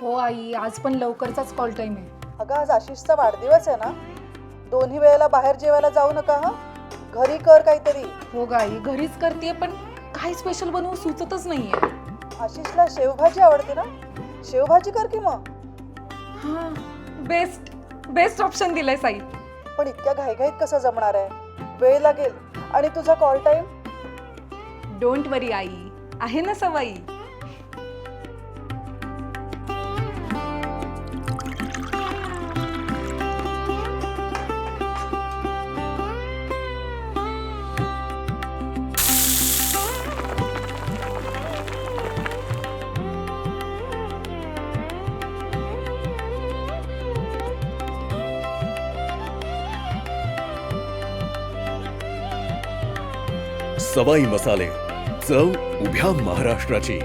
हो आई, आज पण लवकरचाच कॉल टाइम आहे. अगं आज आशिषचा वाढदिवस आहे ना, दोन्ही वेळेला बाहेर जेवायला जाऊ नका हा. घरी कर काहीतरी. हो ग आई, घरीच करते पण काय स्पेशल बनवू सुचतच नाहीये. आशिषला शेवभाजी आवडते ना, शेवभाजी कर की मग. हा, बेस्ट बेस्ट ऑप्शन दिलाय साई. पण इतक्या घाईघाईत कसं जमणार आहे, वेळ लागेल. आणि तुझा call time? Don't worry I, आहे ना सवयी. सवाई मसाले, चव उभ्या महाराष्ट्राची.